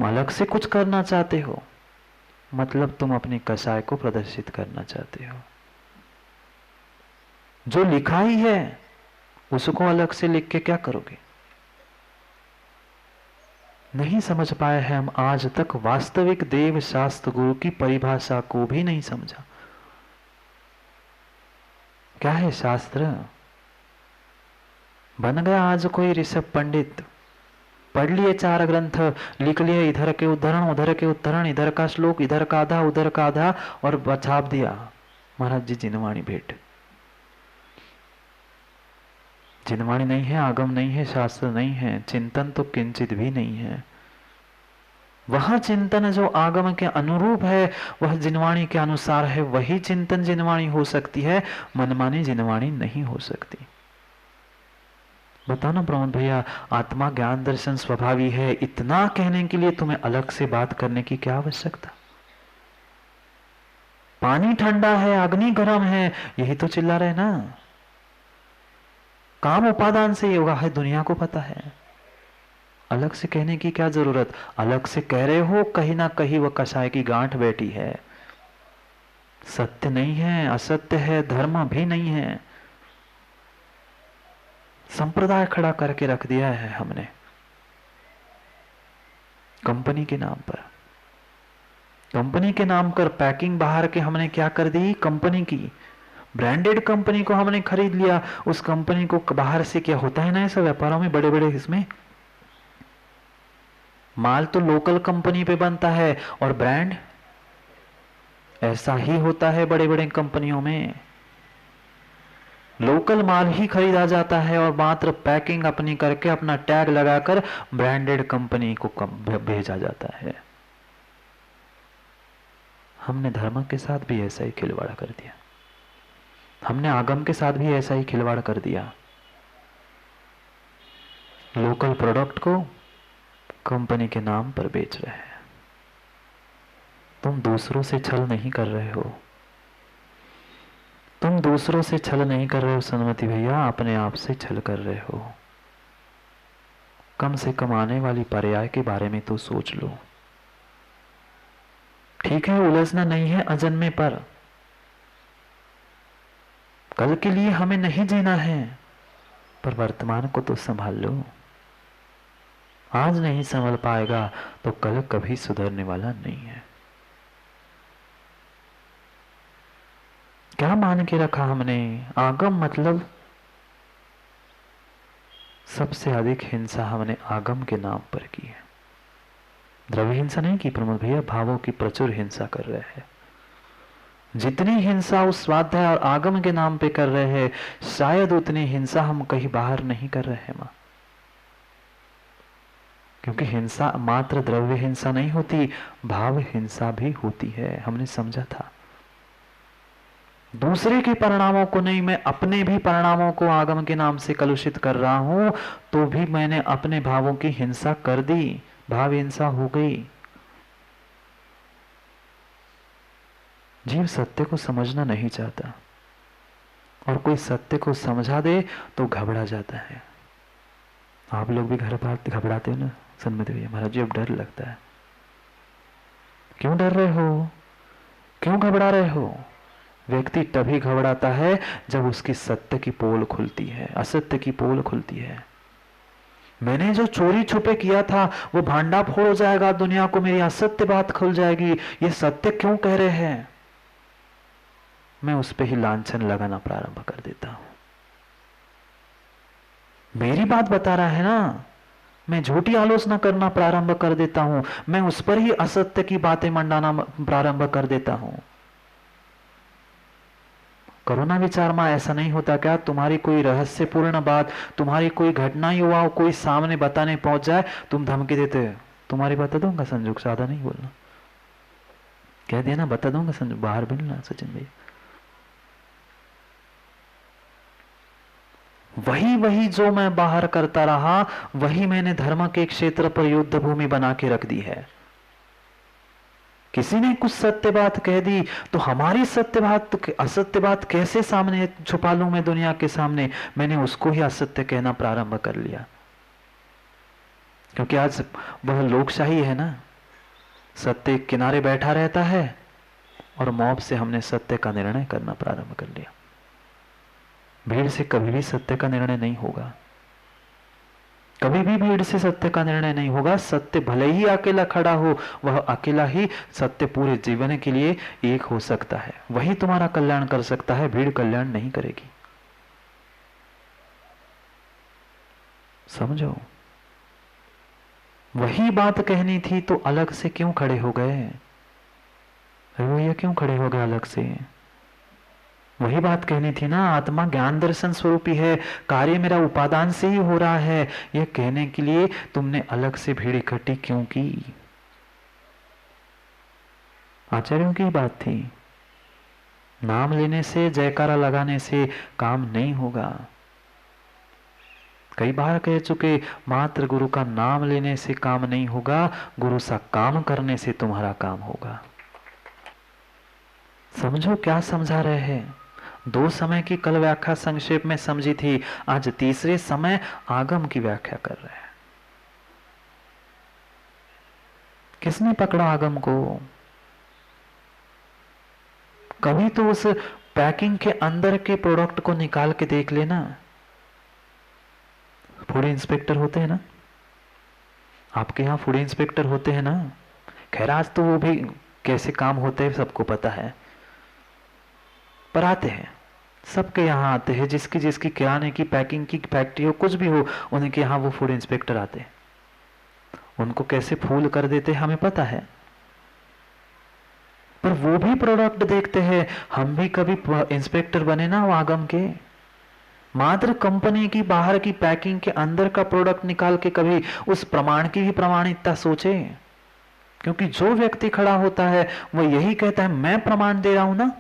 अलग से कुछ करना चाहते हो, मतलब तुम अपनी कसाय को प्रदर्शित करना चाहते हो। जो लिखा ही है उसको अलग से लिख के क्या करोगे? नहीं समझ पाए हैं हम आज तक, वास्तविक देव शास्त्र गुरु की परिभाषा को भी नहीं समझा। क्या है शास्त्र? बन गया आज कोई ऋषभ पंडित, पढ़ लिए 4 ग्रंथ, लिख लिए इधर के उद्धरण उधर के उद्धरण, इधर का श्लोक इधर का आधा उधर का आधा, और छाप दिया महाराज जी जिनवाणी भेंट। जिनवाणी नहीं है, आगम नहीं है, शास्त्र नहीं है, चिंतन तो किंचित भी नहीं है। वह चिंतन जो आगम के अनुरूप है, वह जिनवाणी के अनुसार है, वही चिंतन जिनवाणी हो सकती है, मनमानी जिनवाणी नहीं हो सकती। बताओ ना प्रमोद भैया, आत्मा ज्ञान दर्शन स्वभावी है, इतना कहने के लिए तुम्हें अलग से बात करने की क्या आवश्यकता? पानी ठंडा है, अग्नि गर्म है, यही तो चिल्ला रहे ना। काम उपादान से ये होगा है, दुनिया को पता है। अलग से कहने की क्या जरूरत? अलग से कह रहे हो, कहीं ना कहीं वह कसाय की गांठ बैठी है। सत्य नहीं है, असत्य है, धर्म भी नहीं है, संप्रदाय खड़ा करके रख दिया है हमने कंपनी के नाम पर। कंपनी के नाम पर पैकिंग बाहर के हमने क्या कर दी? कंपनी की ब्रांडेड कंपनी को हमने खरीद लिया। उस कंपनी को बाहर से क्या होता है ना, ऐसा व्यापारों में बड़े बड़े इसमें माल तो लोकल कंपनी पे बनता है और ब्रांड ऐसा ही होता है। बड़े बड़े कंपनियों में लोकल माल ही खरीदा जाता है और मात्र पैकिंग अपनी करके अपना टैग लगाकर ब्रांडेड कंपनी को भेजा जाता है। हमने धर्म के साथ भी ऐसा ही खिलवाड़ कर दिया, हमने आगम के साथ भी ऐसा ही खिलवाड़ कर दिया। लोकल प्रोडक्ट को कंपनी के नाम पर बेच रहे हैं। तुम दूसरों से छल नहीं कर रहे हो, तुम दूसरों से छल नहीं कर रहे हो सन्मति भैया, अपने आप से छल कर रहे हो। कम से कम आने वाली पर्याय के बारे में तो सोच लो। ठीक है, उलझना नहीं है अजन्मे पर, कल के लिए हमें नहीं जीना है, पर वर्तमान को तो संभाल लो। आज नहीं संभल पाएगा तो कल कभी सुधरने वाला नहीं है। क्या मान के रखा हमने? आगम मतलब सबसे अधिक हिंसा हमने आगम के नाम पर की है। द्रव्य हिंसा नहीं की प्रमोद भैया, भावों की प्रचुर हिंसा कर रहे हैं। जितनी हिंसा उस स्वाध्याय और आगम के नाम पे कर रहे हैं, शायद उतनी हिंसा हम कहीं बाहर नहीं कर रहे हैं मां। क्योंकि हिंसा मात्र द्रव्य हिंसा नहीं होती, भाव हिंसा भी होती है। हमने समझा था दूसरे के परिणामों को नहीं, मैं अपने भी परिणामों को आगम के नाम से कलुषित कर रहा हूं, तो भी मैंने अपने भावों की हिंसा कर दी, भाव हिंसा हो गई। जीव सत्य को समझना नहीं चाहता, और कोई सत्य को समझा दे तो घबरा जाता है। आप लोग भी घर बार घबराते हो ना सन्मति भैया? महाराज जी अब डर लगता है। क्यों डर रहे हो, क्यों घबरा रहे हो? व्यक्ति तभी घबराता है जब उसकी सत्य की पोल खुलती है, असत्य की पोल खुलती है। मैंने जो चोरी छुपे किया था वो भांडा फोड़ हो जाएगा, दुनिया को मेरी असत्य बात खुल जाएगी, ये सत्य क्यों कह रहे हैं, मैं उस पर ही लांछन लगाना प्रारंभ कर देता हूं। मेरी बात बता रहा है ना, मैं झूठी आलोचना करना प्रारंभ कर देता हूं, मैं उस पर ही असत्य की बातें मंडाना प्रारंभ कर देता हूं। कोरोना विचार में ऐसा नहीं होता क्या? तुम्हारी कोई रहस्यपूर्ण बात, तुम्हारी कोई घटना युवाओं कोई सामने बताने पहुंच जाए, तुम धमकी देते हो, तुम्हारी बता दूंगा संजोग, ज्यादा नहीं बोलना, कह दिया ना बता दूंगा संजोग, बाहर मिलना सचिन भाई। वही वही जो मैं बाहर करता रहा, वही मैंने धर्म के क्षेत्र पर युद्ध भूमि बना के रख दी है। किसी ने कुछ सत्य बात कह दी तो हमारी सत्य बात असत्य बात कैसे सामने छुपा लूं मैं दुनिया के सामने? मैंने उसको ही असत्य कहना प्रारंभ कर लिया, क्योंकि आज वह लोकशाही है ना, सत्य किनारे बैठा रहता है और मॉब से हमने सत्य का निर्णय करना प्रारंभ कर लिया। भीड़ से कभी भी सत्य का निर्णय नहीं होगा, कभी भी भीड़ से सत्य का निर्णय नहीं होगा। सत्य भले ही अकेला खड़ा हो, वह अकेला ही सत्य पूरे जीवन के लिए एक हो सकता है, वही तुम्हारा कल्याण कर सकता है, भीड़ कल्याण नहीं करेगी। समझो, वही बात कहनी थी तो अलग से क्यों खड़े हो गए? भैया क्यों खड़े हो गए अलग से? वही बात कहनी थी ना, आत्मा ज्ञान दर्शन स्वरूपी है, कार्य मेरा उपादान से ही हो रहा है, यह कहने के लिए तुमने अलग से भीड़ इकट्ठी क्यों की? आचार्यों की बात थी। नाम लेने से, जयकारा लगाने से काम नहीं होगा। कई बार कह चुके, मात्र गुरु का नाम लेने से काम नहीं होगा, गुरु सा काम करने से तुम्हारा काम होगा। समझो क्या समझा रहे हैं। 2 समय की कल व्याख्या संक्षेप में समझी थी, आज तीसरे समय आगम की व्याख्या कर रहे हैं। किसने पकड़ा आगम को? कभी तो उस पैकिंग के अंदर के प्रोडक्ट को निकाल के देख लेना। फूड इंस्पेक्टर होते हैं ना, आपके यहाँ फूड इंस्पेक्टर होते हैं ना। खैर आज तो वो भी कैसे काम होते हैं सबको पता है, पर आते हैं, सबके यहाँ आते हैं। जिसकी जिसकी किराने की पैकिंग की फैक्ट्री हो, कुछ भी हो, उनके यहाँ वो फूड इंस्पेक्टर आते हैं। उनको कैसे फूल कर देते हैं हमें पता है, पर वो भी प्रोडक्ट देखते हैं। हम भी कभी इंस्पेक्टर बने ना आगम के। मात्र कंपनी की बाहर की पैकिंग के अंदर का प्रोडक्ट निकाल के कभी उस प्रमाण की भी प्रमाणिकता सोचे। क्योंकि जो व्यक्ति खड़ा होता है वो यही कहता है, मैं प्रमाण दे रहा हूं ना।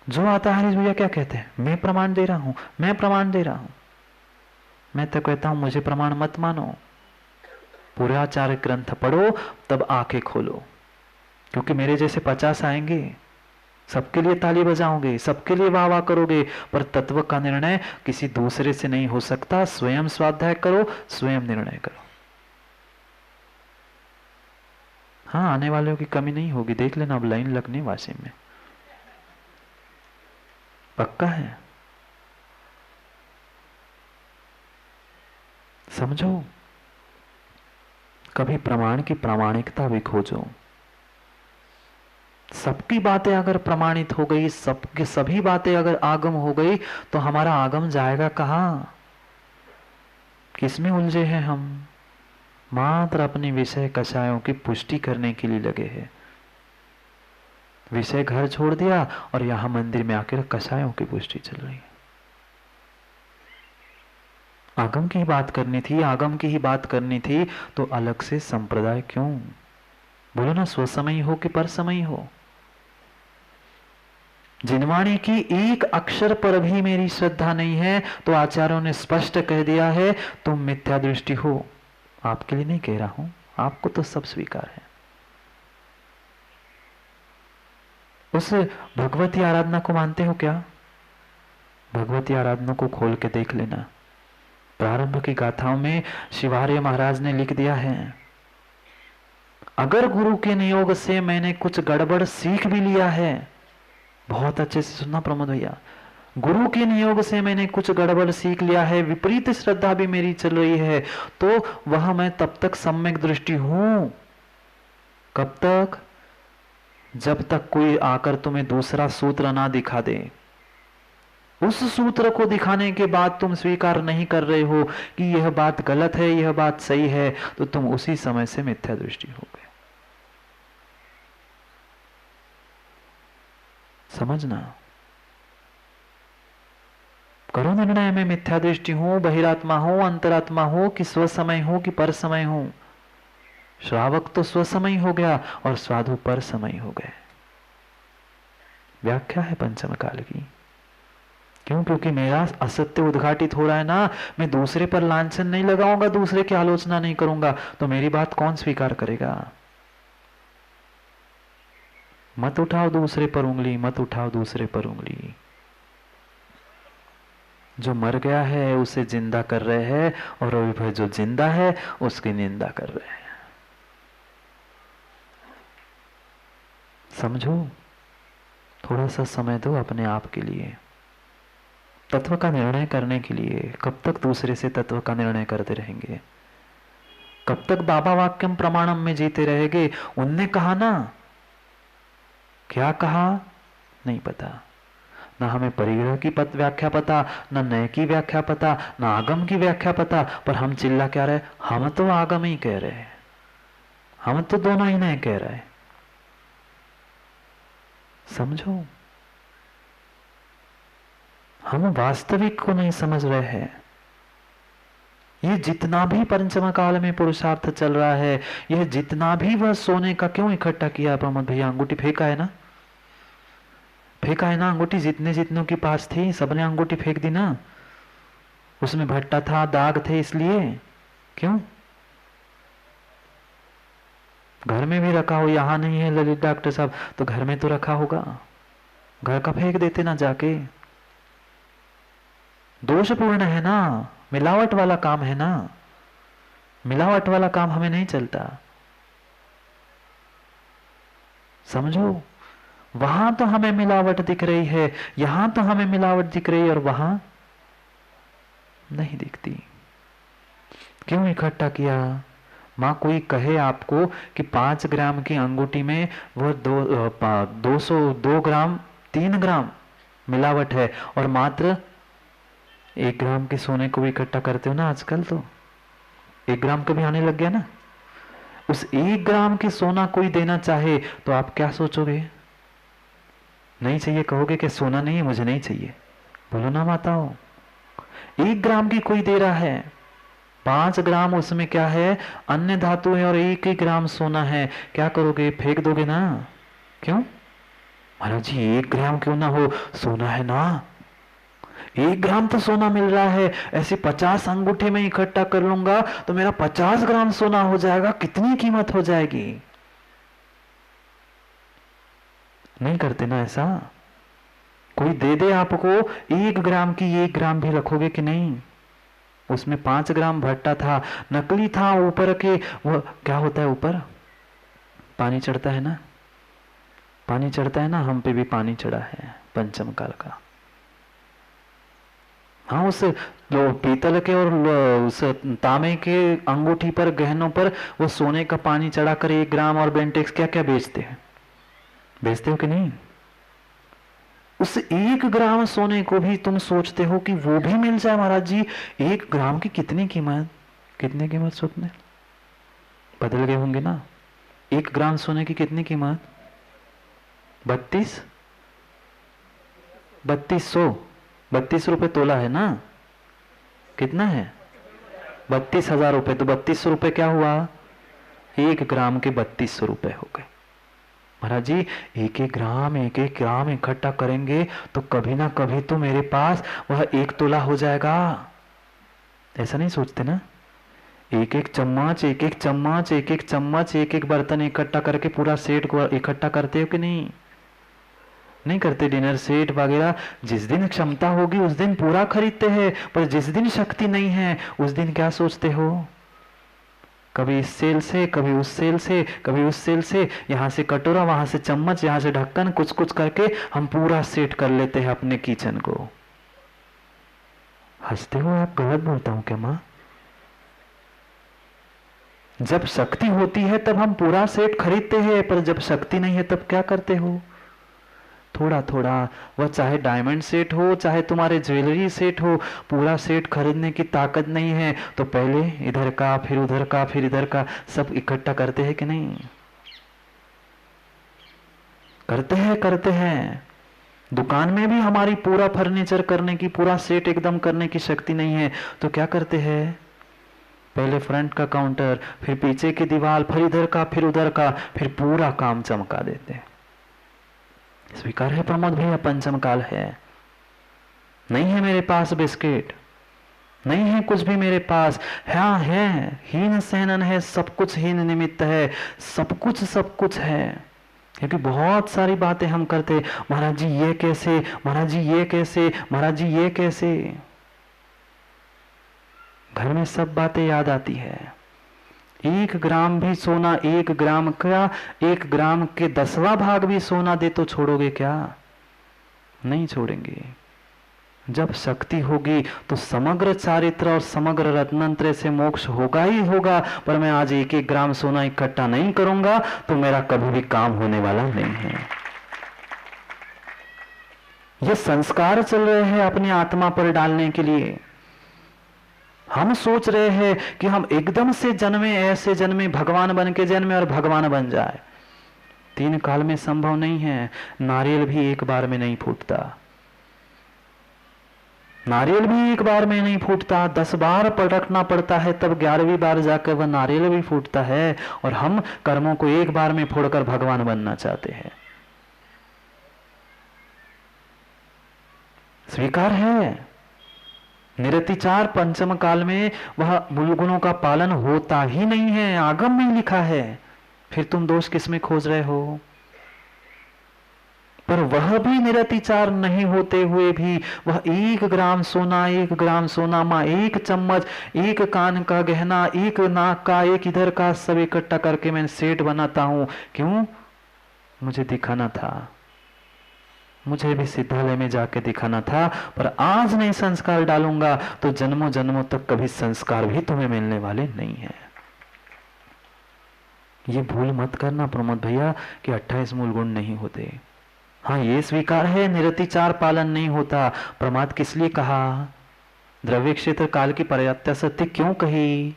जो आता है भैया क्या कहते हैं, मैं प्रमाण दे रहा हूं, मैं प्रमाण दे रहा हूं। मैं तो कहता हूं मुझे प्रमाण मत मानो, पूरे आचार्य ग्रंथ पढ़ो तब आंखें खोलो। क्योंकि मेरे जैसे 50 आएंगे, सबके लिए ताली बजाओगे, सबके लिए वाह वाह करोगे, पर तत्व का निर्णय किसी दूसरे से नहीं हो सकता। स्वयं स्वाध्याय करो, स्वयं निर्णय करो। हाँ, आने वालों की कमी नहीं होगी, देख लेना अब लाइन लगने वासी में, पक्का है। समझो, कभी प्रमाण की प्रामाणिकता भी खोजो। सबकी बातें अगर प्रमाणित हो गई, सबकी सभी बातें अगर आगम हो गई, तो हमारा आगम जाएगा कहां? किसमें उलझे हैं हम? मात्र अपने विषय कषायों की पुष्टि करने के लिए लगे हैं। विषय घर छोड़ दिया और यहां मंदिर में आकर कषायों की पुष्टि चल रही है। आगम की ही बात करनी थी, आगम की ही बात करनी थी, तो अलग से संप्रदाय क्यों? बोलो ना, स्वसमयी हो कि परसमयी हो। जिनवाणी की एक अक्षर पर भी मेरी श्रद्धा नहीं है, तो आचार्यों ने स्पष्ट कह दिया है तुम मिथ्या दृष्टि हो। आपके लिए नहीं कह रहा हूं, आपको तो सब स्वीकार है। उस भगवती आराधना को मानते हो क्या? भगवती आराधना को खोल के देख लेना। प्रारंभ की गाथाओं में शिवार्य महाराज ने लिख दिया है, अगर गुरु के नियोग से मैंने कुछ गड़बड़ सीख भी लिया है, बहुत अच्छे से सुनना प्रमोद भैया, गुरु के नियोग से मैंने कुछ गड़बड़ सीख लिया है, विपरीत श्रद्धा भी मेरी चल रही है, तो वह मैं तब तक सम्यक दृष्टि हूं। कब तक? जब तक कोई आकर तुम्हें दूसरा सूत्र ना दिखा दे। उस सूत्र को दिखाने के बाद तुम स्वीकार नहीं कर रहे हो कि यह बात गलत है, यह बात सही है, तो तुम उसी समय से मिथ्या दृष्टि हो गए। समझना, करो निर्णय, मैं मिथ्या दृष्टि हूं, बहिरात्मा हूं, अंतरात्मा हूं, कि स्वसमय हूं कि पर समय हूं। श्रावक तो स्वसमय हो गया और साधु पर समय हो गए। व्याख्या है पंचम काल की। क्यों? क्योंकि मेरा असत्य उद्घाटित हो रहा है ना, मैं दूसरे पर लांछन नहीं लगाऊंगा, दूसरे की आलोचना नहीं करूंगा, तो मेरी बात कौन स्वीकार करेगा? मत उठाओ दूसरे पर उंगली, मत उठाओ दूसरे पर उंगली। जो मर गया है उसे जिंदा कर रहे हैं, और जो जिंदा है उसकी निंदा कर रहे हैं। समझो, थोड़ा सा समय दो अपने आप के लिए, तत्व का निर्णय करने के लिए। कब तक दूसरे से तत्व का निर्णय करते रहेंगे? कब तक बाबा वाक्यम प्रमाणम में जीते रहेंगे? उनने कहा ना, क्या कहा नहीं पता, ना हमें परिग्रह की व्याख्या पता, ना नय की व्याख्या पता, ना आगम की व्याख्या पता, पर हम चिल्ला क्या रहे? हम तो आगम ही कह रहे हैं, हम तो दोनों ही नहीं कह रहे। समझो, हम वास्तविक को नहीं समझ रहे हैं। ये जितना भी पंचम काल में पुरुषार्थ चल रहा है, यह जितना भी वह सोने का क्यों इकट्ठा किया? प्रमोद भैया अंगूठी फेंका है ना, फेंका है ना अंगूठी, जितने जितनों के पास थी सबने अंगूठी फेंक दी ना। उसमें भट्टा था, दाग थे, इसलिए क्यों? घर में भी रखा हो, यहां नहीं है ललित डॉक्टर साहब, तो घर में तो रखा होगा, घर का फेंक देते ना जाके। दोषपूर्ण है ना, मिलावट वाला काम है ना, मिलावट वाला काम हमें नहीं चलता। समझो, वहां तो हमें मिलावट दिख रही है, यहां तो हमें मिलावट दिख रही है, और वहां नहीं दिखती। क्यों इकट्ठा किया? मां कोई कहे आपको कि 5 ग्राम की अंगूठी में वो 202 ग्राम 3 ग्राम मिलावट है, और मात्र 1 ग्राम के सोने को भी इकट्ठा करते हो ना आजकल, तो 1 ग्राम का भी आने लग गया ना। उस 1 ग्राम के सोना कोई देना चाहे तो आप क्या सोचोगे? नहीं चाहिए कहोगे कि सोना नहीं है, मुझे नहीं चाहिए। बोलो ना माताओ, 1 ग्राम की कोई दे रहा है, 5 ग्राम उसमें क्या है? अन्य धातु है, और 1 ग्राम सोना है। क्या करोगे? फेंक दोगे ना। क्यों? महाराज जी 1 ग्राम क्यों ना हो, सोना है ना। 1 ग्राम तो सोना मिल रहा है, ऐसे 50 अंगूठे में इकट्ठा कर लूंगा तो मेरा 50 ग्राम सोना हो जाएगा, कितनी कीमत हो जाएगी। नहीं करते ना ऐसा। कोई दे दे आपको 1 ग्राम की, 1 ग्राम भी रखोगे कि नहीं? उसमें 5 ग्राम भट्टा था, नकली था, ऊपर के वो क्या होता है, ऊपर पानी चढ़ता है ना, पानी चढ़ता है ना, हम पे भी पानी चढ़ा है पंचम काल का। हाँ, उस पीतल के और उस तांबे के अंगूठी पर, गहनों पर वो सोने का पानी चढ़ा कर 1 ग्राम और बेंटेक्स क्या क्या बेचते हैं, बेचते हो कि नहीं? उस 1 ग्राम सोने को भी तुम सोचते हो कि वो भी मिल जाए। महाराज जी 1 ग्राम की कितनी कीमत, कितनी कीमत सोचने बदल गए होंगे ना। 1 ग्राम सोने की कितनी कीमत? 32 रुपए तोला है ना। कितना है? 32,000 रुपए। तो 3200 रुपए क्या हुआ? 1 ग्राम के 3200 रुपए हो गए। महाराज जी एक एक ग्राम इकट्ठा करेंगे तो कभी ना कभी तो मेरे पास वह 1 तोला हो जाएगा। ऐसा नहीं सोचते ना? एक एक चम्मच, एक एक चम्मच, एक एक चम्मच, एक एक बर्तन इकट्ठा करके पूरा सेट को इकट्ठा करते हो कि नहीं? नहीं करते। डिनर सेट वगैरह जिस दिन क्षमता होगी उस दिन पूरा खरीदते हैं, पर जिस दिन शक्ति नहीं है उस दिन क्या सोचते हो? कभी इस सेल से, कभी उस सेल से, कभी उस सेल से, यहाँ से कटोरा, वहां से चम्मच, यहाँ से ढक्कन, कुछ कुछ करके हम पूरा सेट कर लेते हैं अपने किचन को। हंसते हो आप? गलत बोलता हूं क्या माँ? जब शक्ति होती है तब हम पूरा सेट खरीदते हैं, पर जब शक्ति नहीं है तब क्या करते हो? थोड़ा थोड़ा, वह चाहे डायमंड सेट हो, चाहे तुम्हारे ज्वेलरी सेट हो, पूरा सेट खरीदने की ताकत नहीं है तो पहले इधर का, फिर उधर का, फिर इधर का, सब इकट्ठा करते हैं कि नहीं? करते हैं, करते हैं। दुकान में भी हमारी पूरा फर्नीचर करने की, पूरा सेट एकदम करने की शक्ति नहीं है तो क्या करते हैं? पहले फ्रंट का काउंटर, फिर पीछे की दीवार, फिर इधर का, फिर उधर का, फिर पूरा काम चमका देते हैं। स्वीकार है प्रमोद भैया? पंचम काल है। नहीं है मेरे पास बिस्किट, नहीं है कुछ भी मेरे पास। हाँ है, हीन सहनन है, सब कुछ हीन निमित्त है, सब कुछ है। क्योंकि बहुत सारी बातें हम करते, महाराज जी ये कैसे, महाराज जी ये कैसे, महाराज जी ये कैसे। घर में सब बातें याद आती है। 1 ग्राम भी सोना, 1 ग्राम का 1 ग्राम के 10वां भाग भी सोना दे तो छोड़ोगे क्या? नहीं छोड़ेंगे। जब शक्ति होगी तो समग्र चारित्र और समग्र रत्नंत्र से मोक्ष होगा ही होगा, पर मैं आज 1-1 ग्राम सोना इकट्ठा नहीं करूंगा तो मेरा कभी भी काम होने वाला नहीं है। ये संस्कार चल रहे हैं अपनी आत्मा पर डालने के लिए। हम सोच रहे हैं कि हम एकदम से जन्मे, ऐसे जन्मे, भगवान बन के जन्मे और भगवान बन जाए। 3 काल में संभव नहीं है। नारियल भी एक बार में नहीं फूटता, नारियल भी एक बार में नहीं फूटता, 10 बार पलटना पड़ता है, तब 11वीं बार जाकर वह नारियल भी फूटता है। और हम कर्मों को एक बार में फोड़कर भगवान बनना चाहते हैं। स्वीकार है, निरतिचार पंचम काल में वह मूल गुणों का पालन होता ही नहीं है, आगम में लिखा है। फिर तुम दोष किसमें खोज रहे हो? पर वह भी निरतिचार नहीं होते हुए भी वह 1 ग्राम सोना, 1 ग्राम सोना माँ, 1 चम्मच, 1 कान का गहना, 1 नाक का, 1 इधर का, सब इकट्ठा करके मैं सेट बनाता हूं। क्यों? मुझे दिखाना था, मुझे भी सिद्धालय में जाके दिखाना था। पर आज नहीं संस्कार डालूंगा तो जन्मों जन्मों तक कभी संस्कार भी तुम्हें मिलने वाले नहीं है। ये भूल मत करना प्रमोद भैया कि 28 मूल गुण नहीं होते। हाँ, ये स्वीकार है निरतिचार पालन नहीं होता। प्रमाद किस लिए कहा? द्रव्य क्षेत्र काल की पर्याप्त सत्य क्यों कही?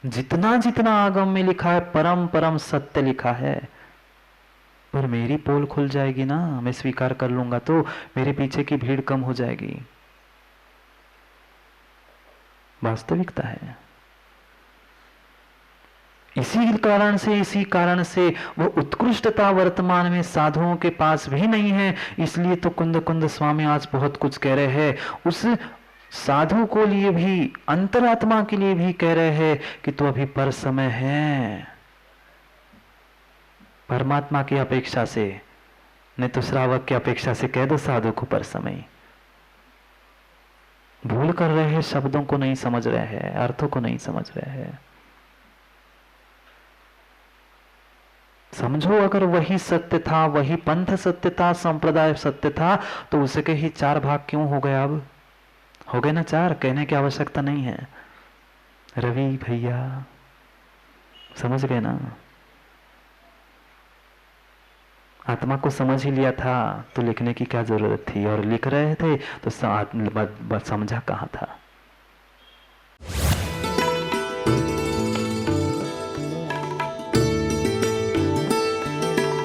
जितना जितना आगम में लिखा है परम परम सत्य लिखा है। पर मेरी पोल खुल जाएगी ना, मैं स्वीकार कर लूंगा तो मेरे पीछे की भीड़ कम हो जाएगी। वास्तविकता है। इसी कारण से वो उत्कृष्टता वर्तमान में साधुओं के पास भी नहीं है। इसलिए तो कुंद कुंद स्वामी आज बहुत कुछ कह रहे हैं। उस साधु को लिए भी, अंतरात्मा के लिए भी कह रहे हैं कि तो अभी पर समय है। परमात्मा की अपेक्षा से नहीं तो श्रावक की अपेक्षा से कह दो साधु को पर समय। भूल कर रहे हैं, शब्दों को नहीं समझ रहे हैं, अर्थों को नहीं समझ रहे हैं। समझो, अगर वही सत्य था, वही पंथ सत्य था, संप्रदाय सत्य था, तो उसके ही 4 भाग क्यों हो गए? अब हो गए ना 4, कहने की आवश्यकता नहीं है। रवि भैया समझ गए ना? आत्मा को समझ ही लिया था तो लिखने की क्या जरूरत थी? और लिख रहे थे तो समझा कहाँ था?